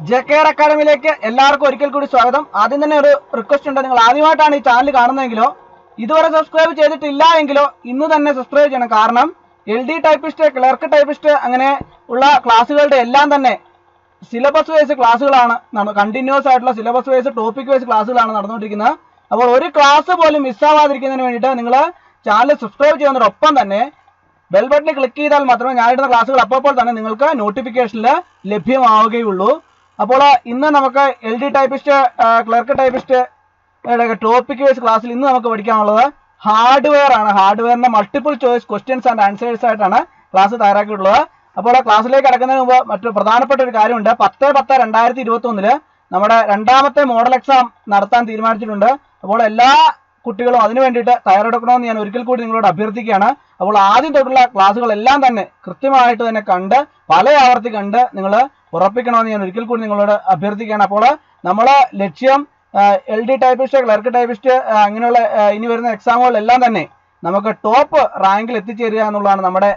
ജെകെആർ അക്കാഡമിയിലേക്ക് എല്ലാവർക്കും ഒരിക്കൽ കൂടി സ്വാഗതം. ആദ്യം തന്നെ ഒരു റിക്വസ്റ്റ് ഉണ്ട്, നിങ്ങൾ ആദ്യമായിട്ടാണ് ഈ ചാനൽ കാണുന്നതെങ്കിലോ ഇതുവരെ സബ്സ്ക്രൈബ് ചെയ്തിട്ടില്ല എങ്കിലോ ഇന്ന് തന്നെ സബ്സ്ക്രൈബ് ചെയ്യണം. കാരണം LD ടൈപ്പിസ്റ്റ്, ക്ലർക്ക് ടൈപ്പിസ്റ്റ് അങ്ങനെ ഉള്ള ക്ലാസ്സുകളുടെ എല്ലാം തന്നെ സിലബസ് വൈസ് ക്ലാസ്സുകളാണ്, കണ്ടിന്യൂസ് ആയിട്ടുള്ള സിലബസ് വൈസ് ടോപ്പിക് വൈസ് ക്ലാസ്സുകളാണ് നടന്നുകൊണ്ടിരിക്കുന്നത്. അപ്പോൾ ഒരു ക്ലാസ് പോലും മിസ്സാവാതിരിക്കുന്നതിന് വേണ്ടിയിട്ട് നിങ്ങൾ ചാനൽ സബ്സ്ക്രൈബ് ചെയ്യുന്നതിനൊപ്പം തന്നെ ബെൽ ബട്ടണിൽ ക്ലിക്ക് ചെയ്താൽ മാത്രമേ ഞാനിടുന്ന ക്ലാസ്സുകൾ അപ്പോൾ തന്നെ നിങ്ങൾക്ക് നോട്ടിഫിക്കേഷനിൽ ലഭ്യമാവുകയുള്ളൂ. അപ്പോൾ ഇന്ന് നമുക്ക് LD typist, clerk typist topic wise ക്ലാസ്സിൽ ഇന്ന് നമുക്ക് പഠിക്കാനുള്ളത് ഹാർഡ്വെയർ ആണ്. ഹാർഡ്വെയറിന്റെ multiple choice questions and answers ആയിട്ടാണ് ക്ലാസ് തയ്യാറാക്കിയിട്ടുള്ളത്. അപ്പോൾ ക്ലാസ്സിലേക്ക് കടക്കുന്നതിന് മുമ്പ് മറ്റു പ്രധാനപ്പെട്ട ഒരു കാര്യമുണ്ട്. 10/10/2021 നമ്മുടെ രണ്ടാമത്തെ മോഡൽ എക്സാം നടത്താൻ തീരുമാനിച്ചിട്ടുണ്ട്. അപ്പോൾ എല്ലാ കുട്ടികളും അതിനു വേണ്ടിയിട്ട് തയ്യാറെടുക്കണമെന്ന് ഞാൻ ഒരിക്കൽ കൂടി നിങ്ങളോട് അഭ്യർത്ഥിക്കുകയാണ്. അപ്പോൾ ആദ്യം തൊട്ടുള്ള ക്ലാസ്സുകളെല്ലാം തന്നെ കൃത്യമായിട്ട് തന്നെ കണ്ട് പല ആവർത്തി കണ്ട് നിങ്ങൾ ഉറപ്പിക്കണമെന്ന് ഞാൻ ഒരിക്കൽ കൂടി നിങ്ങളോട് അഭ്യർത്ഥിക്കുകയാണ്. അപ്പോൾ നമ്മളെ ലക്ഷ്യം LD ടൈപ്പിസ്റ്റ്, ക്ലർക്ക് ടൈപ്പിസ്റ്റ് അങ്ങനെയുള്ള ഇനി വരുന്ന എക്സാമുകളെല്ലാം തന്നെ നമുക്ക് ടോപ്പ് റാങ്കിൽ എത്തിച്ചേരുക എന്നുള്ളതാണ് നമ്മുടെ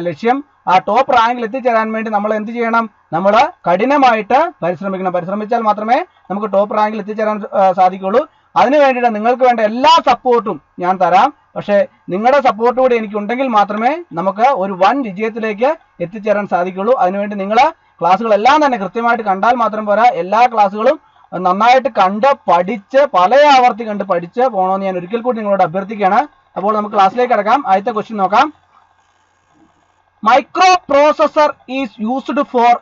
ലക്ഷ്യം. ആ ടോപ്പ് റാങ്കിൽ എത്തിച്ചേരാൻ വേണ്ടി നമ്മൾ എന്ത് ചെയ്യണം? നമ്മൾ കഠിനമായിട്ട് പരിശ്രമിക്കണം. പരിശ്രമിച്ചാൽ മാത്രമേ നമുക്ക് ടോപ്പ് റാങ്കിൽ എത്തിച്ചേരാൻ സാധിക്കുള്ളൂ. അതിനു വേണ്ടിയിട്ട് നിങ്ങൾക്ക് വേണ്ട എല്ലാ സപ്പോർട്ടും ഞാൻ തരാം. പക്ഷേ നിങ്ങളുടെ സപ്പോർട്ട് കൂടി എനിക്കുണ്ടെങ്കിൽ മാത്രമേ നമുക്ക് ഒരു വൻ വിജയത്തിലേക്ക് എത്തിച്ചേരാൻ സാധിക്കുള്ളൂ. അതിനുവേണ്ടി നിങ്ങൾ ക്ലാസ്സുകളെല്ലാം തന്നെ കൃത്യമായിട്ട് കണ്ടാൽ മാത്രം പോരാ, എല്ലാ ക്ലാസ്സുകളും നന്നായിട്ട് കണ്ട് പഠിച്ച് പല ആവർത്തി കണ്ട് പഠിച്ച് പോകണമെന്ന് ഞാൻ ഒരിക്കൽ കൂടി നിങ്ങളോട് അഭ്യർത്ഥിക്കുകയാണ്. അപ്പോൾ നമുക്ക് ക്ലാസ്സിലേക്ക് കിടക്കാം. ആദ്യത്തെ ക്വസ്റ്റ്യൻ നോക്കാം. Microprocessor is used for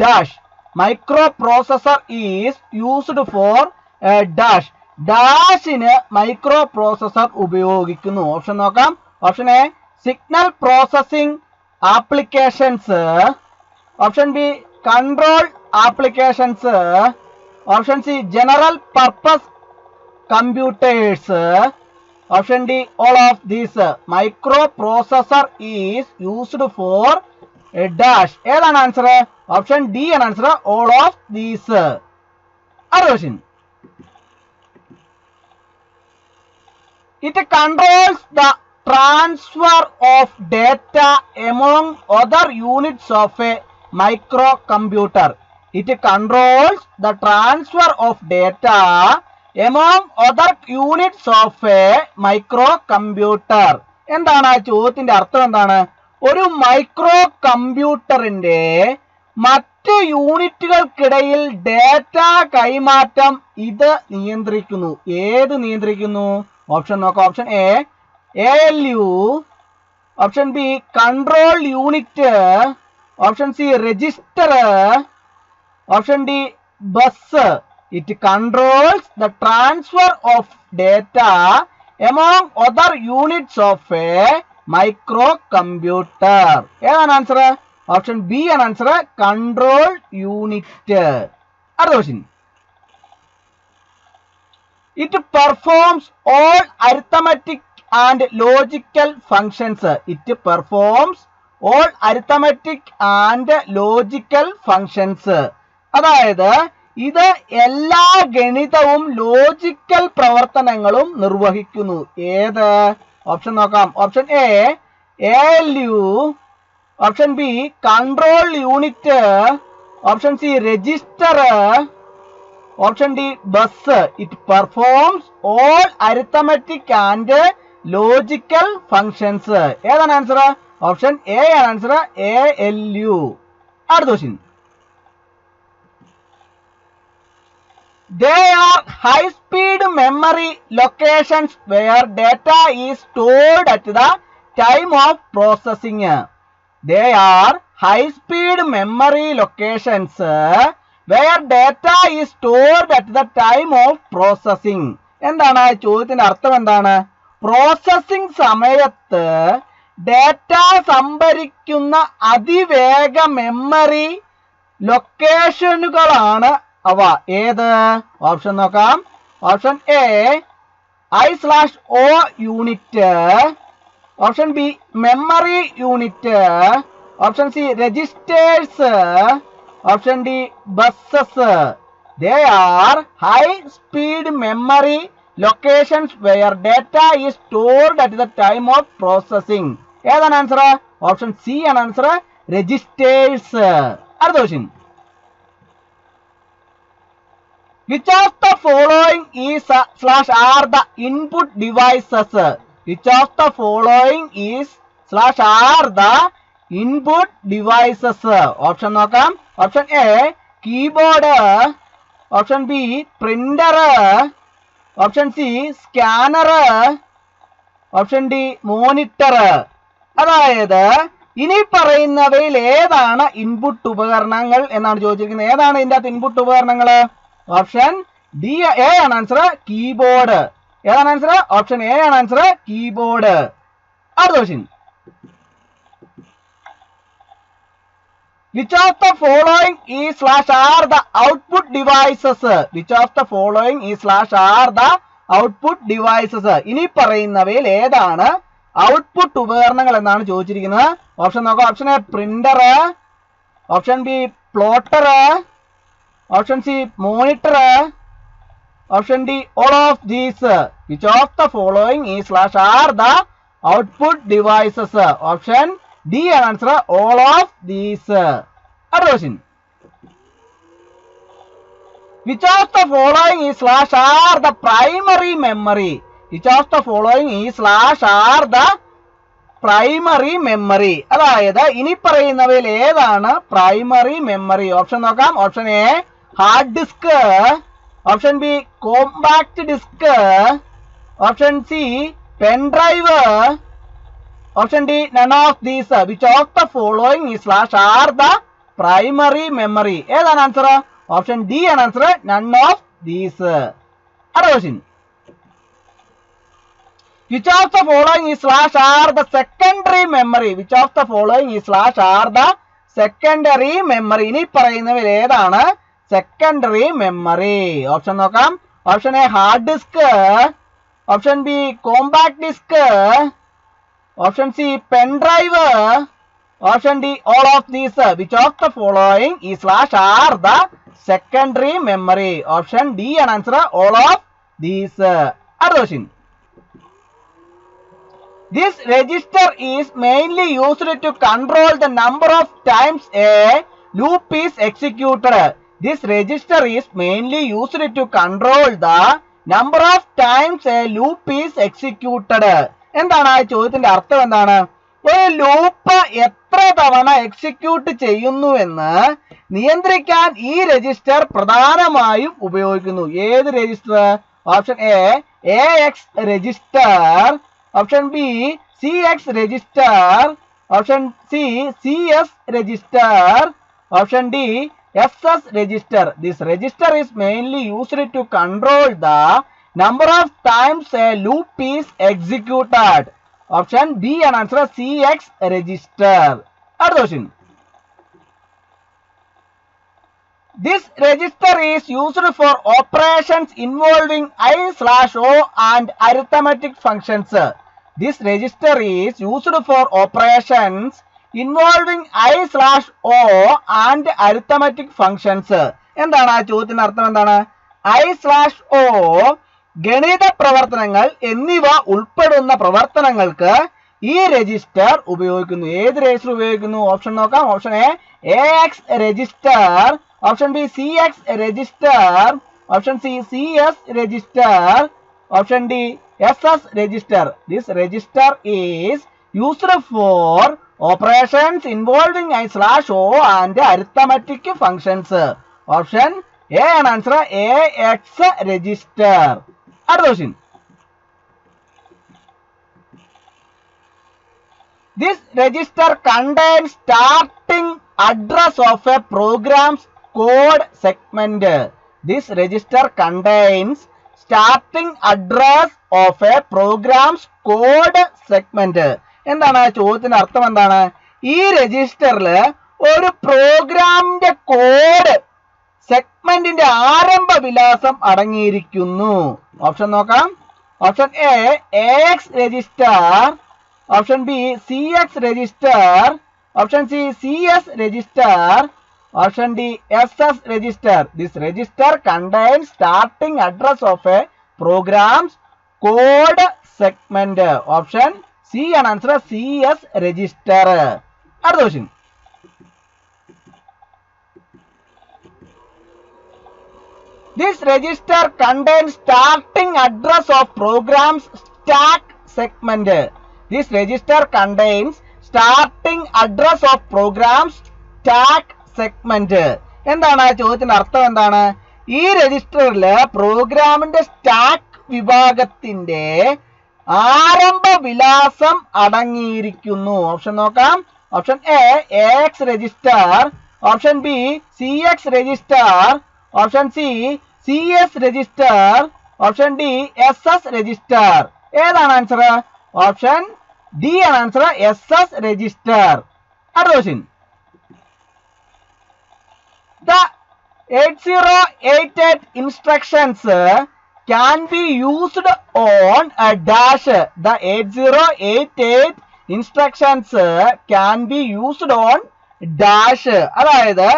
dash. Microprocessor is used for dash. ഡാഷിന് മൈക്രോ പ്രോസസർ ഉപയോഗിക്കുന്നു. ഓപ്ഷൻ നോക്കാം. Option A signal processing applications. Option B control applications. Option C general purpose computers. Option D all of these. Microprocessor is used for dash. ഏതാണ് answer? Option D ആണ് answer, all of these. അടുത്ത question. It controls the transfer of data among other units of a microcomputer. It controls the transfer of data among other units of a microcomputer. എന്താണ് ആ ചോദ്യത്തിന്റെ അർത്ഥം? എന്താണ്? ഒരു micro കമ്പ്യൂട്ടറിന്റെ മറ്റ് യൂണിറ്റുകൾക്കിടയിൽ ഡേറ്റ കൈമാറ്റം ഇത് നിയന്ത്രിക്കുന്നു. ഏത് നിയന്ത്രിക്കുന്നു? ഓപ്ഷൻ നോക്കാം. Option A ALU. Option B control unit. Option C register. Option D bus. It controls the transfer of data among other units of A micro computer. ഏതാണ് ആൻസർ? ഓപ്ഷൻ ബി ആണ് answer, control unit. അടുത്ത question. It performs all arithmetic and logical functions. It performs all arithmetic and logical functions. അതായത് ഇത് എല്ലാ ഗണിതവും logical പ്രവർത്തനങ്ങളും നിർവഹിക്കുന്നു. ഏത്? Option നോക്കാം. Option A ALU. Option B control unit. Option C register. Option D bus. It performs all arithmetic and logical functions. ഏതാണ് answer? Option A ആണ് answer, ALU. അടുത്ത question. They are high speed memory locations where data is stored at the time of processing. They are high speed memory locations where data is stored at the time of processing. എന്താണ് ചോദ്യത്തിന്റെ അർത്ഥം? എന്താണ്? Processing സമയത്ത് data സംഭരിക്കുന്ന അതിവേഗ memory ലൊക്കേഷനുകളാണ് അവ. ഏത്? Option നോക്കാം. Option A I/O unit. Option B memory unit. Option C registers. Option D buses. They are high speed memory locations where data is stored at the time of processing. ഏതാണ് answer? Option C ആണ് answer, registers. അടുത്ത question. Which of the following is slash are the input devices? Which of the following is slash are the input devices? Option നോക്കാം. Option A keyboard, option B printer, option C scanner, option D monitor. അതായത് ഇനി പറയുന്നവയിൽ ഏതാണ് input ഉപകരണങ്ങൾ എന്നാണ് ചോദിച്ചിരിക്കുന്നത്. ഏതാണ് ഇതിന്റെ അകത്ത് ഇൻപുട്ട് ഉപകരണങ്ങൾ? ഓപ്ഷൻ ഡി എ ആണ് ആൻസർ, കീബോർഡ്. ഏതാണ് ആൻസർ? ഓപ്ഷൻ എ ആണ് ആൻസർ, കീബോർഡ്. അടുത്ത question. Which of the following is slash are the output devices? Which of the following is slash are the output devices? ഇനി പറയുന്നവയിൽ ഏതാണ് output ഉപകരണങ്ങൾ എന്നാണ് ചോദിച്ചിരിക്കുന്നത്. ഓപ്ഷൻ നോക്കാം. Option A printer, option B plotter, option C monitor, option D all of these. Which of the following is slash are the output devices? Option D ആണ് answer, all of these. അടുത്ത question. Which of the following is slash are the primary memory? Which of the following is slash are the primary memory? അതായത് ഇനി പറയുന്നവയിൽ ഏതാണ് primary memory? Option നോക്കാം. Option A hard disk, option B compact disk, option C pen drive, option D none of these. Which of the following is slash are the primary memory? ഏതാണ് answer? Option D ആണ് answer, none of these. അടുത്ത question. Which of the following is slash are the secondary memory? Which of the following is slash are the secondary memory? ഇനി പറയുന്നവയിൽ ഏതാണ് secondary memory? Option നോക്കാം. Option A hard disk, option B compact disk, option C pen drive, option D all of these. Which of the following is slash are the secondary memory? Option D ആണ് answer, all of these. അടുത്ത question. This register is mainly used to control the number of times a loop is executed. This register is mainly used to control the number of times a loop is executed. എന്താണ് ആ ചോദ്യത്തിന്റെ അർത്ഥം? എന്താണ്? ഒരു loop എത്ര തവണ execute ചെയ്യുന്നുവെന്ന് നിയന്ത്രിക്കാൻ ഈ രജിസ്റ്റർ പ്രധാനമായും ഉപയോഗിക്കുന്നു. ഏത് register? Option A AX register, option B CX register, option C CS register, option D SS register. This register is mainly used to control the number of times a loop is executed. Option B and answer CX register. Other question. This register is used for operations involving I/O and arithmetic functions. This register is used for operations involving I/O and arithmetic functions. എന്താണ് ആ ചോദ്യത്തിന്റെ അർത്ഥം? എന്താണ്? I/O ഗണിത പ്രവർത്തനങ്ങൾ എന്നിവ ഉൾപ്പെടുന്ന പ്രവർത്തനങ്ങൾക്ക് ഈ രജിസ്റ്റർ ഉപയോഗിക്കുന്നു. ഏത് രജിസ്റ്റർ ഉപയോഗിക്കുന്നു? ഓപ്ഷൻ നോക്കാം. Option A AX register, option B CX register, option C CS register, option D SS register. This register is used for operations involving I/O and arithmetic functions. Option A and answer AX register. Other question. This register contains starting address of a program's code segment. This register contains starting address of a program's code segment. എന്താണ് ആ ചോദ്യത്തിന്റെ അർത്ഥം? എന്താണ്? ഈ രജിസ്റ്ററിൽ ഒരു പ്രോഗ്രാമിന്റെ code സെഗ്മെന്റിന്റെ ആരംഭ വിലാസം അടങ്ങിയിരിക്കുന്നു. ഓപ്ഷൻ നോക്കാം. Option A AX register, option B CX register, option C CS register, option D SS register. This register contains starting address of a program's code segment. Option C and answer CS register. Other question. This register contains starting address of programs stack segment. This register contains starting address of programs stack segment. എന്താണ് ആ ചോദ്യത്തിന്റെ അർത്ഥം? എന്താണ്? ഈ രജിസ്റ്ററിൽ പ്രോഗ്രാമിന്റെ stack വിഭാഗത്തിന്റെ ആരംഭ വിലാസം അടങ്ങിയിരിക്കുന്നു. ഓപ്ഷൻ നോക്കാം. Option A AX register, option B CX register, option C CS register, option D SS register. ഏതാണ് ആൻസർ? ഓപ്ഷൻ ഡി ആണ് ആൻസർ, SS രജിസ്റ്റർ. അടുത്ത question. The 8088 instructions can be used on a dash. The 8088 instructions can be used on dash. അതായത്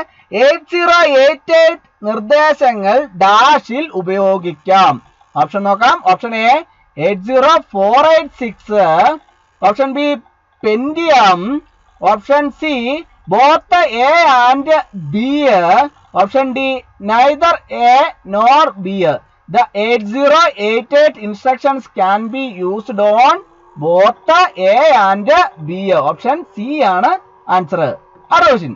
8088 നിർദ്ദേശങ്ങൾ ഡാഷിൽ ഉപയോഗിക്കാം. Option നോക്കാം. Option A 80486, option B Pentium, option C both A and B, option D neither A nor B. The 8088 instructions can be used on both A and B. Option C ആണ് answer. അടുത്ത question.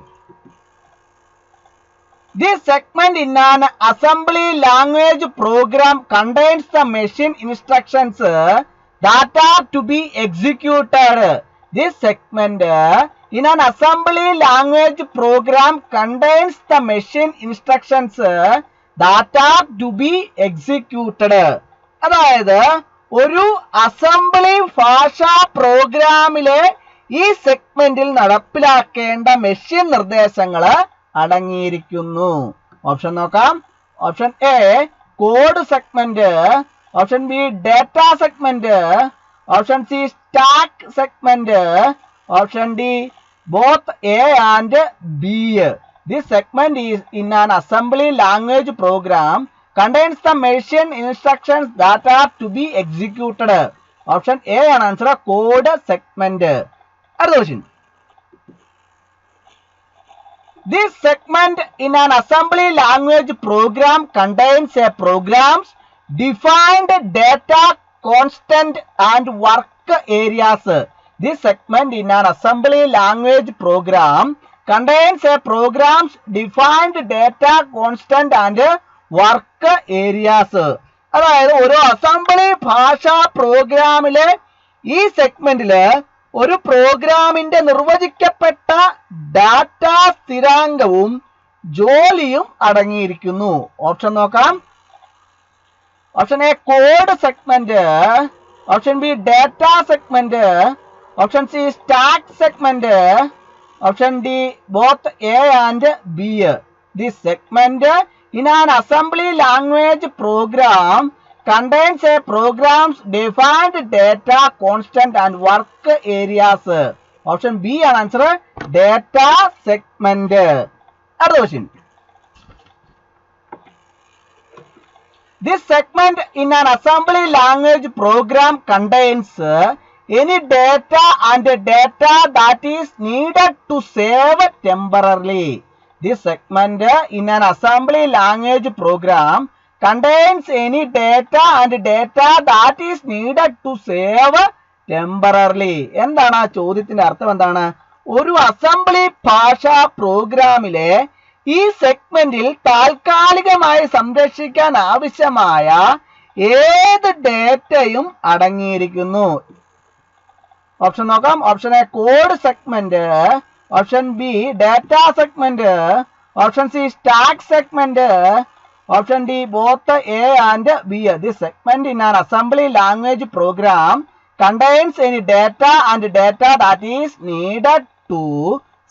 This segment in an assembly language program contains the machine instructions that are to be executed. This segment in an assembly language program contains the machine instructions that are to be executed. അതായത് ഒരു assembly ഭാഷാ പ്രോഗ്രാമിലെ ഈ സെഗ്മെന്റിൽ നടപ്പിലാക്കേണ്ട machine നിർദ്ദേശങ്ങൾ അടങ്ങിയിരിക്കുന്നു. Option നോക്കാം. Option A code segment, option B data segment, option C stack segment, option D both A and B. This segment is in an assembly language program contains the machine instructions that are to be executed. Option A ആണ് answer, code segment. അടുത്ത question. This segment in an assembly language program contains a program's defined data constant and work areas. This segment in an assembly language program contains a program's defined data constant and work areas. അതായത് ഒരു assembly ഭാഷാ പ്രോഗ്രാമിലെ ഈ സെഗ്മെന്റില് ഒരു പ്രോഗ്രാമിന്റെ നിർവചിക്കപ്പെട്ട data സ്ഥിരാങ്കവും ജോലിയും അടങ്ങിയിരിക്കുന്നു. ഓപ്ഷൻ നോക്കാം. Option A code segment, option B data segment, option C stack segment, option D both A and B. This segment in an assembly language program contains a program's defined data constant and work areas. Option B ആണ് answer, data segment. അടുത്ത question. This segment in an assembly language program contains any data and data that is needed to save temporarily. This segment in an assembly language program contains any data and data that is needed to save temporarily. എന്താണ് ആ ചോദ്യത്തിന്റെ അർത്ഥം? എന്താണ്? ഒരു assembly ഭാഷാ പ്രോഗ്രാമിലെ ഈ സെഗ്മെന്റിൽ താൽക്കാലികമായി സംരക്ഷിക്കാൻ ആവശ്യമായ ഏത് ഡേറ്റയും അടങ്ങിയിരിക്കുന്നു. ഓപ്ഷൻ നോക്കാം. Option A code segment, option B data segment, option C stack segment, option D both A and B. This segment in an assembly language program contains any data and data that is needed to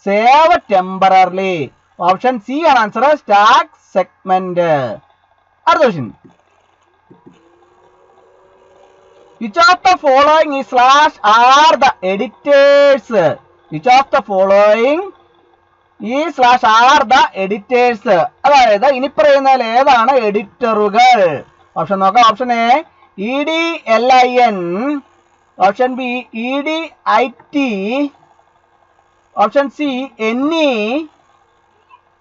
save temporarily. Option C ആണ് answer, stack segment. അടുത്ത question. Which of the following is slash are the editors? Which of the following is slash are the editors? അതായത് ഇനി പറയുന്നതിൽ ഏതാണ് എഡിറ്ററുകൾ? Option നോക്കാം. Option A EDLIN, option B EDIT, option C NE,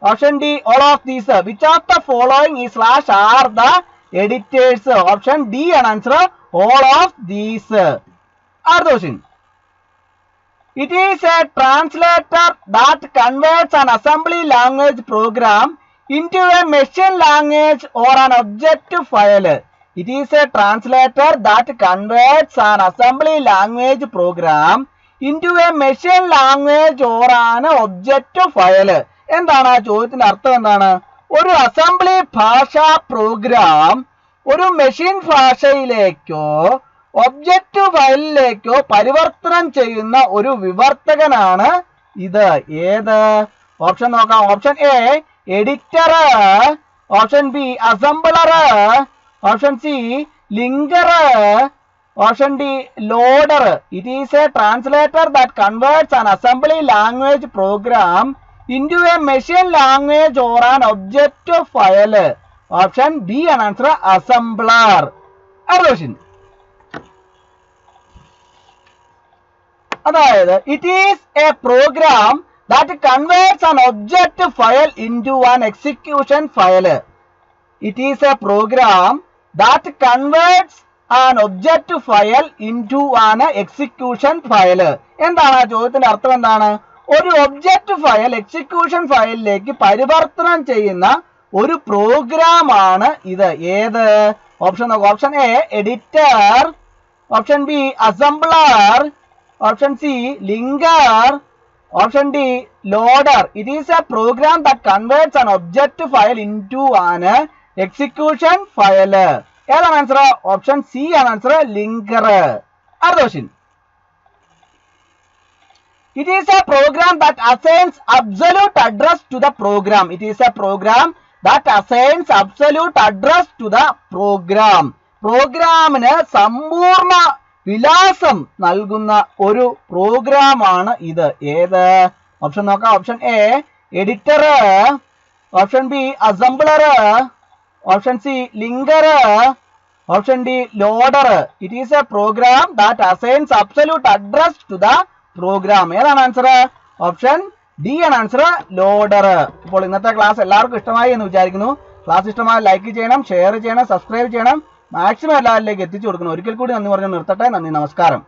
Option D, all of these. Which of the following is slash are the editors? Option D and answer, all of these are those in. It is a translator that converts an assembly language program into a machine language or an object file. It is a translator that converts an assembly language program into a machine language or an object file. എന്താണ് ആ ചോദ്യത്തിന്റെ അർത്ഥം? എന്താണ്? ഒരു assembly ഭാഷാ programme ഒരു machine ഭാഷയിലേക്കോ object ഫയലിലേക്കോ പരിവർത്തനം ചെയ്യുന്ന ഒരു വിവർത്തകനാണ് ഇത്. ഏത്? ഓപ്ഷൻ നോക്കാം. Option A editor, option B assembler, option C linker, option D loader. It is a translator that converts an assembly language program into a machine language or an object file. Option B and answer, assembler. അതായത് it is a program that converts an object file into an execution file. It is a program that converts an object file into an execution file. എന്താണ് ആ ചോദ്യത്തിന്റെ അർത്ഥം? എന്താണ്? ഒരു object file execution ഫയലിലേക്ക് പരിവർത്തനം ചെയ്യുന്ന ഒരു പ്രോഗ്രാം ആണ് ഇത്. ഏത്? ഓപ്ഷൻ നോക്കുക. Option A editor, option B assembler, option C linker, option D loader. It is a program that converts an object file into an execution file. ഏതാണ് ആൻസർ? ഓപ്ഷൻ സി ആണ് ആൻസർ, ലിങ്കർ. അടുത്ത question. It is a program that assigns absolute address to the program. It is a program that assigns absolute address to the program. പ്രോഗ്രാമിന് സമ്പൂർണ്ണ വിലാസം നൽകുന്ന ഒരു പ്രോഗ്രാമാണ് ഇത്. ഏത്? ഓപ്ഷൻ നോക്കാം. Option A editor, option B assembler, option C linker, option D loader. It is a program that assigns absolute address to the program. ഏതാണ് ആൻസർ? ഓപ്ഷൻ ഡി ആണ് ആൻസർ, ലോഡർ. ഇപ്പോൾ ഇന്നത്തെ ക്ലാസ് എല്ലാവർക്കും ഇഷ്ടമായി എന്ന് വിചാരിക്കുന്നു. ക്ലാസ് ഇഷ്ടമായി ലൈക്ക് ചെയ്യണം, ഷെയർ ചെയ്യണം, സബ്സ്ക്രൈബ് ചെയ്യണം, മാക്സിമം എല്ലാവരിലേക്ക് എത്തിച്ചു കൊടുക്കണം. ഒരിക്കൽ കൂടി നന്ദി പറഞ്ഞു നിർത്തട്ടെ. നന്ദി, നമസ്കാരം.